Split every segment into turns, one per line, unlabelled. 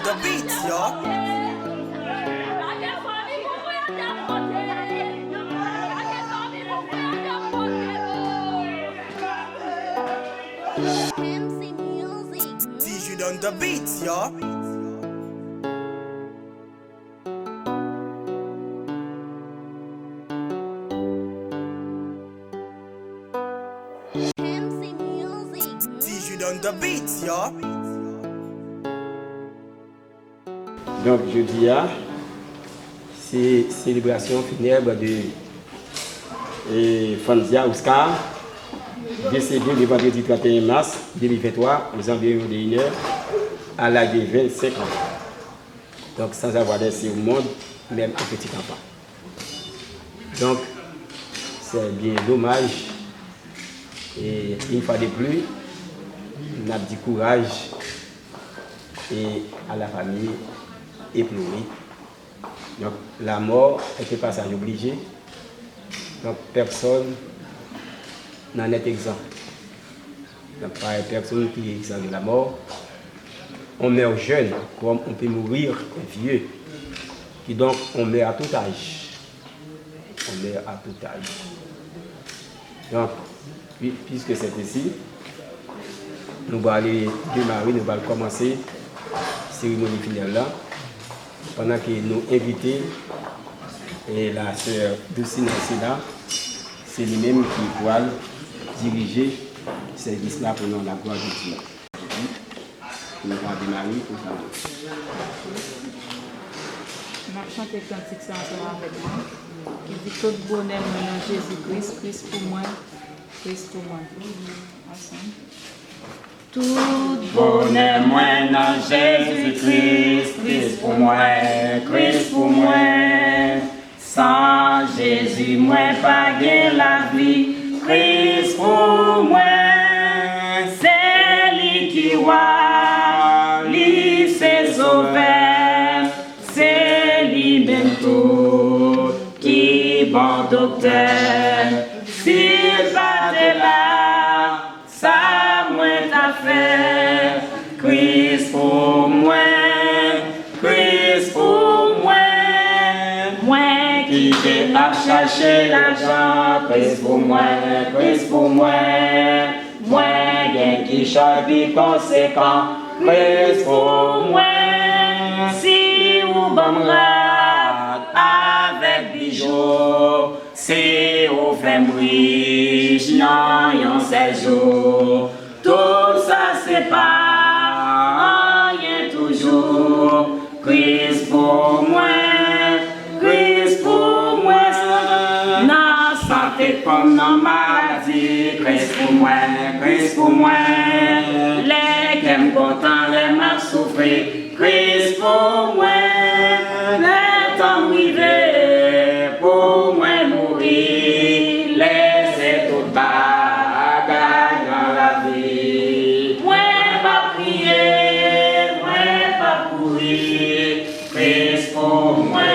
on the beat, yo. On the beat, yo. On the beat, yo.
Donc jeudi, c'est célébration funèbre de Fanzia Oscar, décédé le vendredi 31 mars 2023 aux environs de 1h à l'âge de 25 ans. Donc sans avoir laissé au monde même un petit enfant. Donc c'est bien dommage et une fois de plus, on a du courage et à la famille éplorée. Donc la mort était passage obligé. Donc personne n'en est exempt. Donc pas personne qui est exempt de la mort. On meurt jeune, comme on peut mourir vieux. Et donc on meurt à tout âge. On meurt à tout âge. Donc, puisque c'est ici, nous allons aller démarrer, nous allons commencer la cérémonie finale là. Pendant que nous invitons et la sœur Doucine là, c'est lui-même qui va diriger ce service-là pour nous, la gloire de Dieu. Nous allons démarrer pour ça.
On va chanter le cantique ensemble avec moi. Qui dit tout bonheur en Jésus-Christ, Christ pour moi, Christ pour moi. Ensemble.
Tout bonheur moi dans Jésus-Christ, Christ pour moi, Christ pour moi. Sans Jésus, moi pas gain la vie, Christ pour moi. C'est lui qui voit, lui c'est sauveur, c'est lui même tout qui bon docteur. S'il pas de là, ça moins à faire. Christ pour moi, Christ pour moi. Moi qui t'ai à chercher l'argent, Christ pour moi, Christ pour moi. Moi qui choisis conséquent, Christ pour moi. Si vous m'emmenez avec bijoux, si vous faites riche, yon séjour. Tout ça c'est pas rien toujours. Christ pour moi, Christ pour moi. Dans santé comme dans maladie, Christ pour moi, Christ pour moi. Les qui aiment content, les mal souffrir, Christ pour moi. Les temps privés pour moi mourir, laissez tout bagaille dans la vie. Moi pas prier, moi pas courir, Christ pour moi,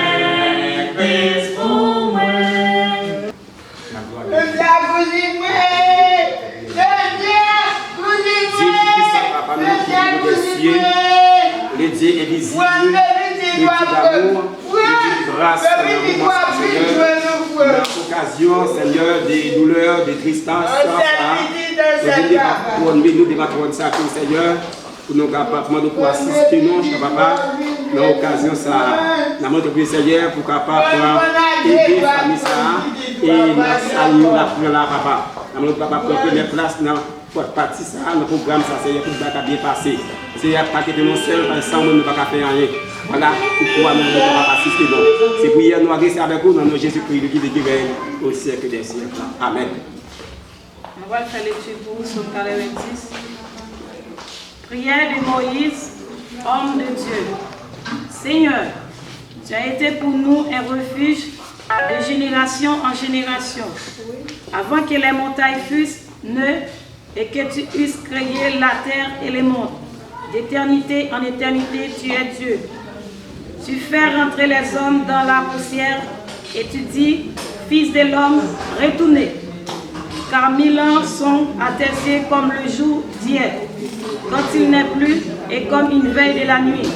Christ pour moi.
Les dieux invisibles, les dieux d'amour, les dieux de grâce, Seigneur, l'occasion, Seigneur, des douleurs, des tristesses, nous débattons de ça, Seigneur, pour nous capables de assister nous, papa, dans l'occasion, ça, nous avons Seigneur, pour capable aider la famille, ça, et nous saluons la prière là, papa. Nous avons papa pour première place, pour partir ça, le programme, ça, Seigneur, tout va bien passer. C'est pas que nous seuls, sans nous ne pouvons pas faire rien. Voilà, pour pouvoir nous assister. C'est pour hier nous agresser avec vous dans nos Jésus-Christ, qui règne au siècle des siècles. Amen.
On va faire l'étude pour vous sur le 26. Prière de Moïse, homme de Dieu. Seigneur, tu as été pour nous un refuge de génération en génération. Avant que les montagnes fussent nées et que tu eusses créé la terre et les mondes. D'éternité en éternité, tu es Dieu. Tu fais rentrer les hommes dans la poussière et tu dis, Fils de l'homme, retournez. Car 1000 ans sont à tes yeux comme le jour d'hier, quand il n'est plus, et comme une veille de la nuit.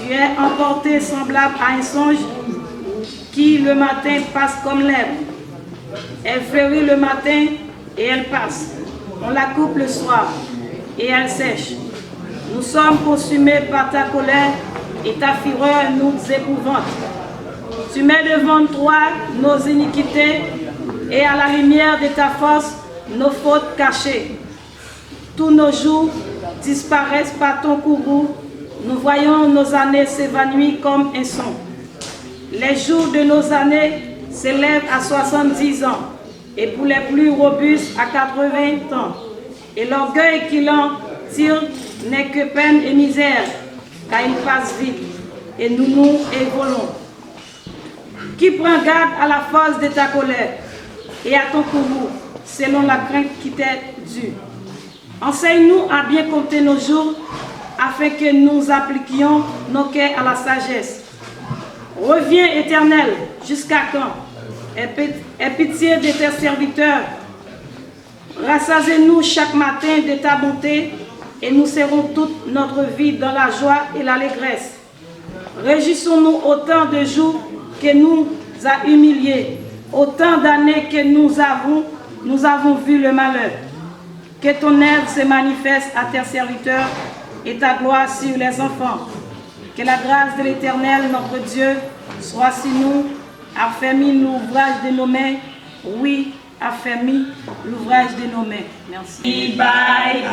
Tu es emporté semblable à un songe qui le matin passe comme l'herbe. Elle fleurit le matin et elle passe. On la coupe le soir et elle sèche. Nous sommes consumés par ta colère et ta fureur nous épouvante. Tu mets devant toi nos iniquités et à la lumière de ta force nos fautes cachées. Tous nos jours disparaissent par ton courroux. Nous voyons nos années s'évanouir comme un son. Les jours de nos années s'élèvent à 70 ans et pour les plus robustes à 80 ans. Et l'orgueil qui l'en tire n'est que peine et misère, car il passe vite et nous nous évoluons. Qui prend garde à la force de ta colère et à ton courroux, selon la crainte qui t'est due. Enseigne-nous à bien compter nos jours, afin que nous appliquions nos cœurs à la sagesse. Reviens, Éternel, jusqu'à quand? Aie pitié de tes serviteurs. Rassasie-nous chaque matin de ta bonté et nous serons toute notre vie dans la joie et l'allégresse. Réjouissons-nous autant de jours que nous a humiliés, autant d'années que nous avons vu le malheur. Que ton aide se manifeste à tes serviteurs et ta gloire sur les enfants. Que la grâce de l'Éternel, notre Dieu, soit sur nous, affermis l'ouvrage de nos mains. Oui, affermis l'ouvrage de nos mains. Merci.
Il baille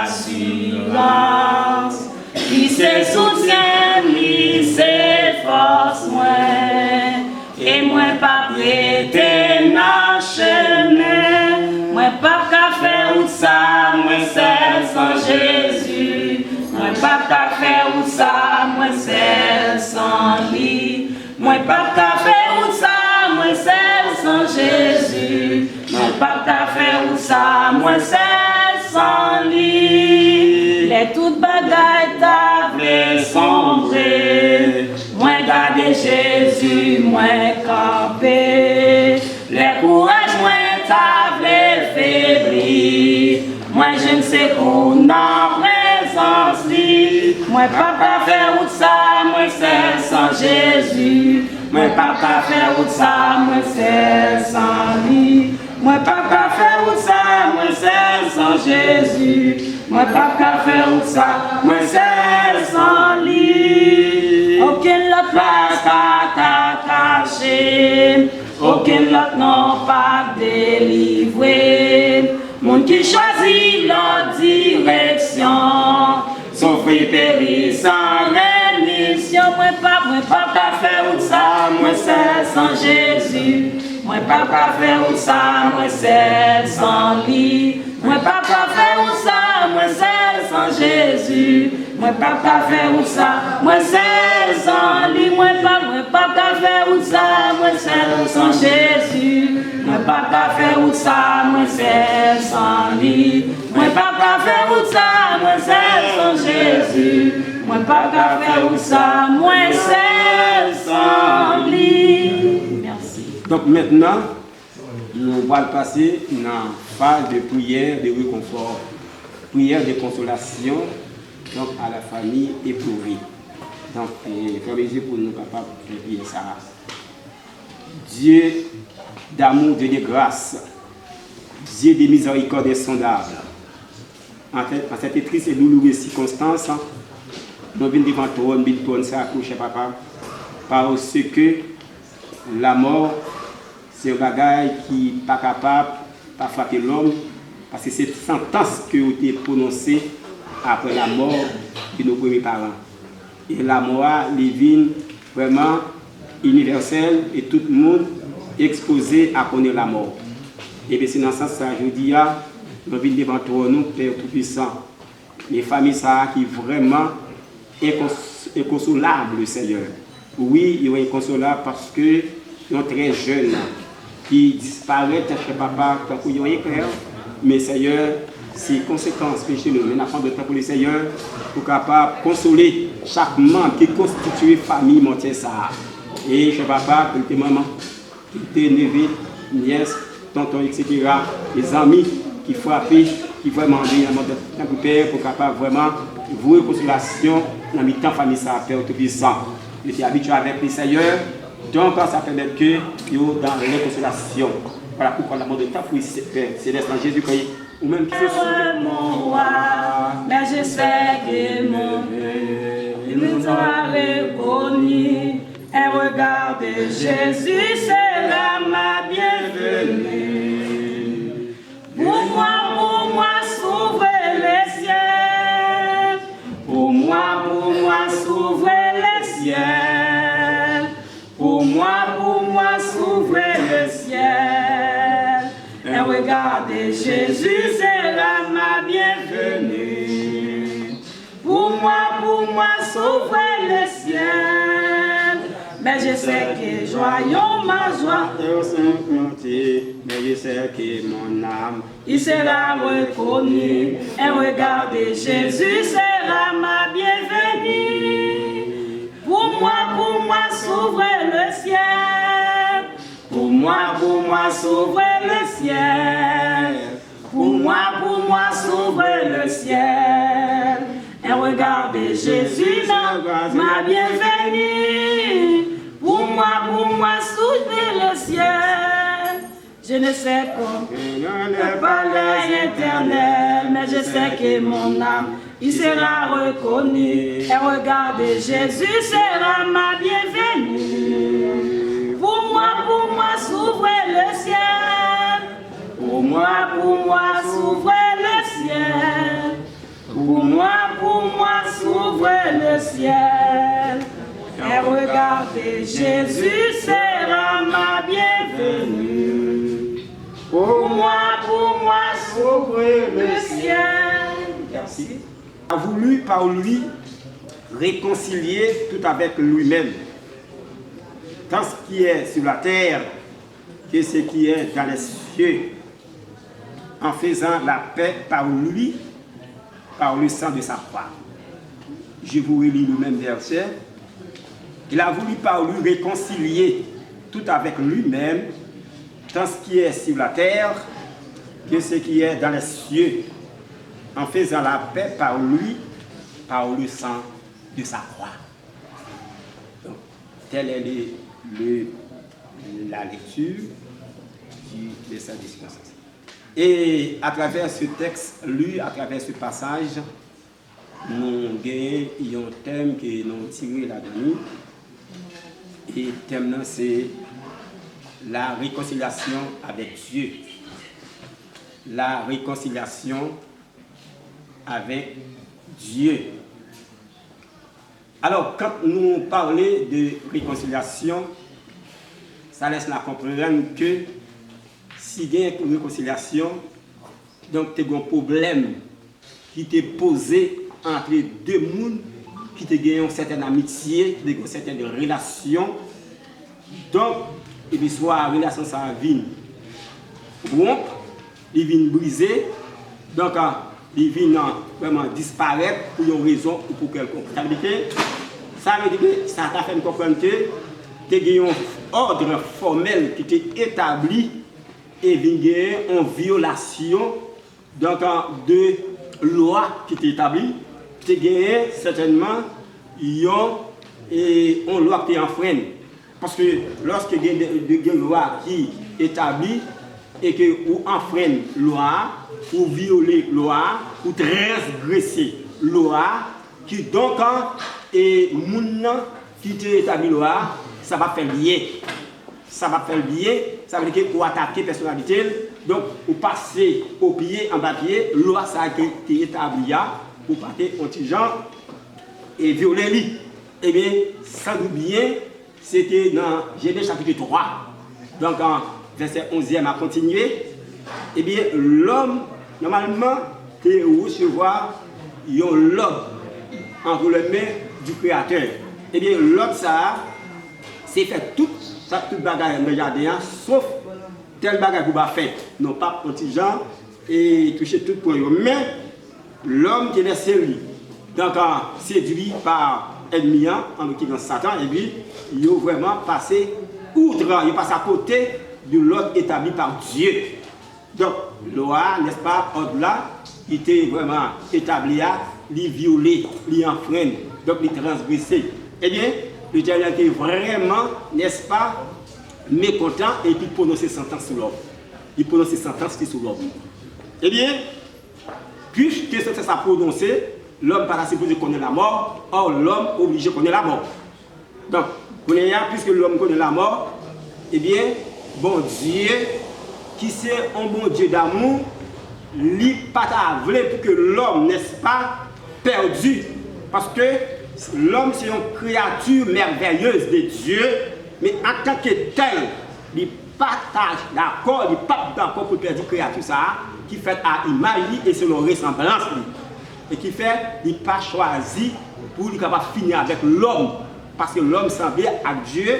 assurance, il se soutient, il s'efforce moins, et moi pas prêter dans chemin, moi pas qu'à faire ou ça, moi c'est sans Jésus, moi pas qu'à faire ou ça, moi c'est sans lui, moi pas qu'à faire ou ça, moi c'est sans Jésus, moi pas qu'à faire ou ça, moi c'est sans lui. Les toutes bagailles t'avaient sombré, moi garder Jésus, moi camper. Les courages, moi t'avaient faibli, moi je ne sais qu'on a présence li. Moi pas qu'à faire ou ça, moi c'est sans Jésus. Moi pas qu'à faire ou ça, moi c'est sans lui. Moi pas qu'à faire ou ça, moi c'est sans Jésus. Moi pas qu'à faire ou ça, moi c'est sans lui. Aucun l'autre place qu'à t'attacher, aucun l'autre non pas délivré. Mon qui choisit leur direction, sauf et périt sans rémission. Moi pas qu'à faire ou ça, moi c'est sans Jésus. Moi pas qu'à faire ou ça, moi c'est sans lui. Moi pas qu'à faire ou ça, moi c'est sans Jésus. Moi pas qu'à faire ou ça, moi c'est sans lui. Moi pas qu'à faire ou ça, moi c'est sans Jésus. Moi pas qu'à faire ou ça, moi c'est sans lui. Moi pas qu'à faire ou ça, moi c'est sans Jésus. Moi pas qu'à faire ou ça, moi c'est sans lui. Merci.
Donc maintenant, nous allons passer dans la phase de prière de réconfort, prière de consolation donc à la famille éprouvée. Donc, faire les yeux pour nous capables de prier ça. Dieu d'amour, Dieu de grâce, Dieu de miséricorde insondable. En cette triste et douloureuse circonstance, nous venons devant toi, nous venons s'accrocher, papa, parce que la mort, c'est un bagage qui n'est pas capable de frapper l'homme, parce que c'est une sentence qui a été prononcée après la mort de nos premiers parents. Et la mort est vraiment universelle et tout le monde est exposé à connaître la mort. Et bien c'est dans ce sens que je dis, nous venons devant toi, nous, Père Tout-Puissant, les familles qui sont vraiment inconsolables, Seigneur. Oui, ils sont inconsolables parce que ils sont très jeunes, qui disparaissent chez papa tant qu'ils ont éclair. Mais Seigneur, c'est conséquences péché nous. Nous avons de temps pour le Seigneur pour capable consoler chaque membre qui constitue famille montière ça. Et chez papa, pour tes mamans, pour tes neveux, nièces, tontons, etc. Les amis qui frappent, qui vraiment demander à notre Père pour capable vraiment vous consolation dans le temps famille ça Père Tout-Puissant. Je suis habitué avec les Seigneur, donc ça permet que vous dans les consolations. Voilà pourquoi la mort de temps pour Père Céleste en Jésus-Christ. Ou même qui
est mon roi, mais je sais que mon Dieu, il nous a reconnu. Et regarde, Jésus sera ma bienvenue. Pour moi, s'ouvre les ciels. Pour moi, s'ouvre les ciels. Pour moi, s'ouvre les ciels. Et regarde, Jésus sera ma bienvenue. Pour moi, s'ouvre les ciels. Mais je sais que joyeux ma joie.
Mais je sais que mon âme,
il sera reconnu. Et regarde, Jésus sera ma bienvenue. Pour moi, s'ouvre le ciel. Pour moi, s'ouvre le ciel. Pour moi, s'ouvre le ciel. Et regarde, Jésus ma bienvenue. Pour moi, s'ouvre le ciel. Je ne sais pas l'éternel, mais je sais que mon âme, il sera reconnu. Et regarde, Jésus sera ma bienvenue. Pour moi, s'ouvre le ciel. Pour moi, s'ouvre le ciel. Pour moi, s'ouvre le ciel. Et regardez, Jésus sera ma bienvenue. Pour moi, s'ouvre le ciel.
merci, a voulu par lui réconcilier tout avec lui-même, tant ce qui est sur la terre que ce qui est dans les cieux, en faisant la paix par lui, par le sang de sa croix. Je vous relis le même verset. Il a voulu par lui réconcilier tout avec lui-même, tant ce qui est sur la terre que ce qui est dans les cieux, en faisant la paix par lui, par le sang de sa croix. Donc, telle est la lecture de sa dispensation. Et à travers ce texte lu, à travers ce passage, nous avons un thème que nous avons tiré là-dedans. Et le thème, c'est la réconciliation avec Dieu. La réconciliation avec Dieu. Alors, quand nous parlons de réconciliation, ça laisse la comprendre que si il y a une réconciliation, donc tu as un problème qui t'est posé entre deux mondes, qui te gagne une certaine amitié, une certaine relation. Donc, et puis soit la relation ça vient rompre, il vient briser, donc il vient vraiment disparaître pour une raison ou pour quelconque. Ça veut dire que ça t'a fait comprendre que tu as un ordre formel qui t'est établi et vient en violation donc de loi qui t'est établie. Tu as certainement une loi qui est enfreinte. Parce que lorsque il y a une loi qui est établie et que vous enfreignez la loi, ou violer la loi, ou transgresser la loi, qui donc et moun qui t'a établi la loi, ça va faire lié. Ça va faire lié, ça veut dire que pour attaquer la personnalité, donc vous passez au pied en bas pied, la loi ça a été établie, pour passer au petit genre et violer lui. Eh bien, sans oublier, c'était dans Genèse chapitre 3. Donc, en verset 11e à continuer. Eh bien, l'homme, normalement, peut recevoir l'homme entre les mains du Créateur. Eh bien, l'homme, ça, c'est fait toute bagarre dans le jardin, sauf tel bagarre qu'on va faire. Non pas petit genre et toucher tout pour eux. Mais l'homme qui est série, donc séduit par ennemi, en l'occurrence Satan, et puis il a vraiment passé outre, il passe à côté de l'ordre établi par Dieu. Donc, loi, n'est-ce pas, ordre là, il était vraiment établi les violer, les enfreindre, donc les transgresser. Eh bien, l'Éternel était vraiment, n'est-ce pas, mécontent et puis prononcer sentence sur l'homme. Il prononçait sentence sur l'homme. Eh bien, puisque c'est ça prononcé, l'homme par la supposé connaît la mort, or l'homme obligé connaît la mort. Donc, puisque l'homme connaît la mort, eh bien, bon Dieu, qui c'est un bon Dieu d'amour, lui pas voulu pour que l'homme, n'est-ce pas, perdu. Parce que l'homme, c'est une créature merveilleuse de Dieu, mais en tant que tel, il partage d'accord, il pas d'accord pour perdre créature ça, qui fait à image et selon ressemblance. Et qui fait, il n'a pas choisi pour lui capable finir avec l'homme. Parce que l'homme semblait à Dieu.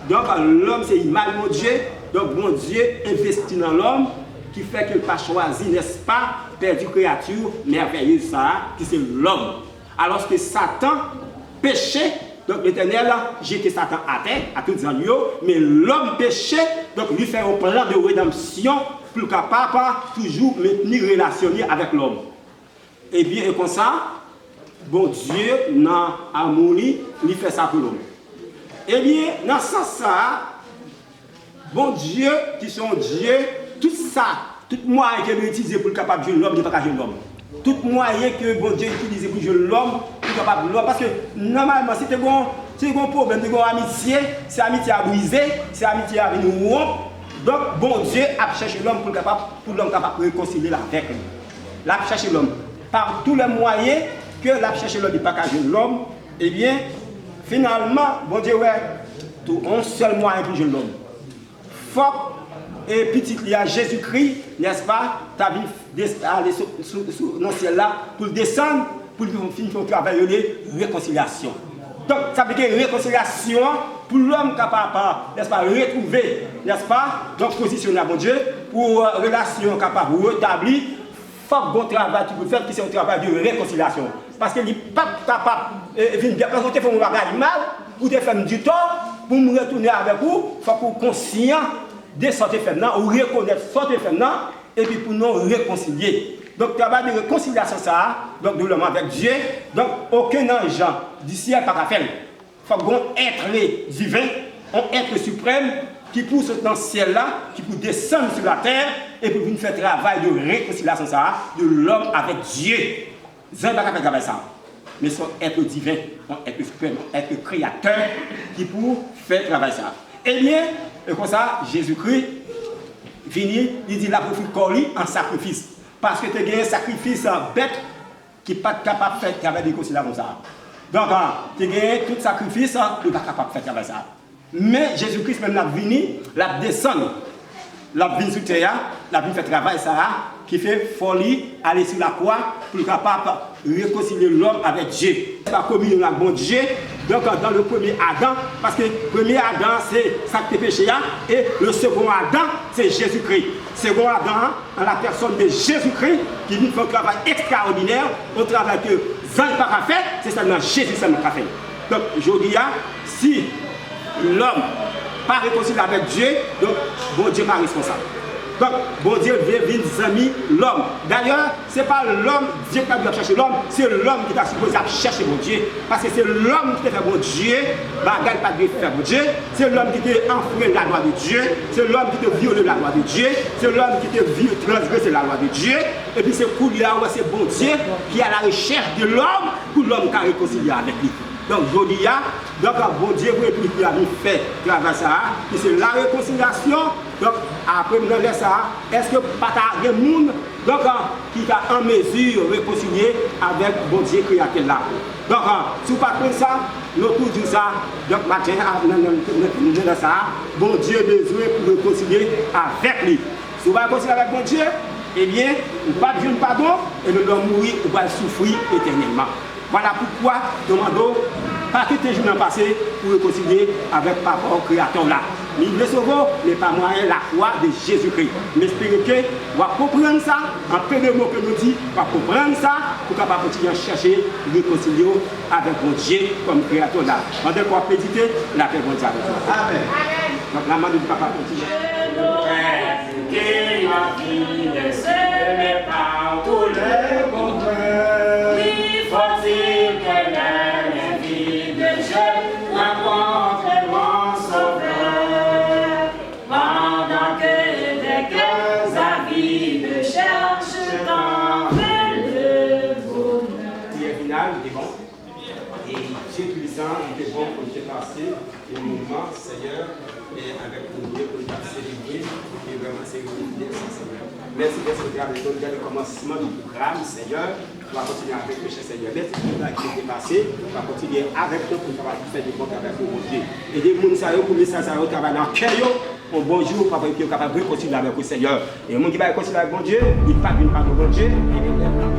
Donc l'homme c'est l'image de Dieu. Donc bon Dieu investit dans l'homme qui fait qu'il n'a pas choisi, n'est-ce pas, perdu créature merveilleuse ça, qui c'est l'homme. Alors que Satan péchait, donc l'Éternel a jeté Satan à terre, à tous les agneaux, mais l'homme péchait, donc lui fait un plan de rédemption pour capable toujours maintenir relationné avec l'homme. Et bien, et comme ça, bon Dieu, dans l'amour, il fait ça pour l'homme. Eh bien, dans ce sens-là, bon Dieu, qui sont Dieu, tout ça, tout moyen qu'il utilise pour capable de jouer l'homme, il n'est pas capable de jouer l'homme. Tout moyen que bon Dieu utilise pour jouer l'homme, il est capable de l'homme. Parce que normalement, si tu as un problème, tu as une amitié, c'est amitié à briser, c'est amitié à venir rompre. Donc, bon Dieu a cherché l'homme pour l'homme capable de réconcilier avec lui. Il a cherché l'homme. Par tous les moyens que l'a cherché l'homme, il n'est pas capable de jouer l'homme, eh bien, finalement, bon Dieu, ouais, tout un seul moyen pour jouer l'homme. Faut et petit, il y a Jésus-Christ, n'est-ce pas, tu as vu aller dans le ciel là pour descendre, pour finir son travail de réconciliation. Donc, ça veut dire réconciliation pour l'homme capable, n'est-ce pas, retrouver, n'est-ce pas, donc positionner à mon Dieu, pour relation capable de rétablir, il faut un bon travail tu peux faire, qui c'est un travail de réconciliation. Parce qu'il n'est pas capable de venir présenter pour me faire mal, ou de faire du tort, pour me retourner avec vous, il faut qu'on soit conscient de ce que fait ou reconnaître ce que fait et puis pour nous réconcilier. Donc, travail de réconciliation, ça, donc de l'homme avec Dieu, donc aucun ange du ciel pas faire. Il faut qu'on être divin, un être suprême qui pousse dans ce ciel-là, qui peut descendre sur la terre et pour venir faire travail de réconciliation, ça, de l'homme avec Dieu. Ils n'ont pas faire travail ça. Mais son être divin, un être suprême, un être créateur qui peut faire travail ça. Eh bien, et comme ça, Jésus-Christ finit, il dit la profite corps en sacrifice. Parce que tu as un sacrifice bête qui n'est pas capable de faire travail de réconciliation comme ça. Donc, tu as tout sacrifice, tu n'es pas capable de faire travail ça. Mais Jésus-Christ même l'a venu, l'a descendu, l'a venu sur terre, l'a venu faire travail ça, qui fait folie, aller sur la croix pour capable de réconcilier l'homme avec Dieu. La communion avec bon Dieu, donc dans le premier Adam, parce que le premier Adam c'est sacré péché, et le second Adam c'est Jésus-Christ. Second Adam, en la personne de Jésus-Christ, qui vient faire un travail extraordinaire, un travail que Jean n'a pas fait, c'est seulement Jésus qui a fait. Donc je dis, si l'homme n'est pas réconcilié avec Dieu, donc bon Dieu n'est pas responsable. Donc, bon Dieu veut venir amis l'homme. D'ailleurs, ce n'est pas l'homme, Dieu qui a cherché l'homme, c'est l'homme qui a supposé chercher bon Dieu. Parce que c'est l'homme qui a fait bon Dieu, bagarre pas de faire bon Dieu. C'est l'homme qui a enfreint la loi de Dieu. C'est l'homme qui a violé la loi de Dieu. C'est l'homme qui a transgressé la loi de Dieu. Et puis c'est pour lui, c'est bon Dieu qui est à la recherche de l'homme pour l'homme qui a réconcilié avec lui. Donc, je dis, donc, bon Dieu, qui a fait travail ça, c'est la réconciliation. Donc, après, nous avons ça, est-ce que pas de monde qui est en mesure de réconcilier avec bon Dieu créateur là? Donc, si vous ne faites pas ça, nous disons ça, donc, matin, nous disons ça, bon Dieu a besoin pour réconcilier avec lui. Si vous ne réconcilier avec bon Dieu, eh bien, vous ne pas de pardon et nous allons mourir, vous allez souffrir éternellement. Voilà pourquoi demandons pas que tes jours passés pour réconcilier avec Papa au Créateur là. Mais le sauveur n'est pas moyen la croix de Jésus-Christ. Mais j'espère que vous allez comprendre ça, en peu de mots que nous disons, vous allez comprendre ça pour capable continuer à chercher réconcilier avec mon Dieu comme Créateur là. On doit méditer la paix de Dieu avec vous. Amen. Donc la main de Papa continue.
Que la vie ne se met pas tout le contraire.
puissant, il est bon pour nous passer un moment, Seigneur, et avec nous Dieu pour nous célébrer, et vraiment c'est une Seigneur. Merci de ce le commencement du programme, Seigneur. On va continuer avec le cher Seigneur. Merci pour nous qui est passé. On va continuer avec nous pour faire du bon travail pour vous. Et des gens pour les ça travail dans le cœur. Un bon jour, papa, qui est capable de continuer avec le Seigneur. Et le monde qui va continuer avec bon Dieu, il ne part pas de bon Dieu.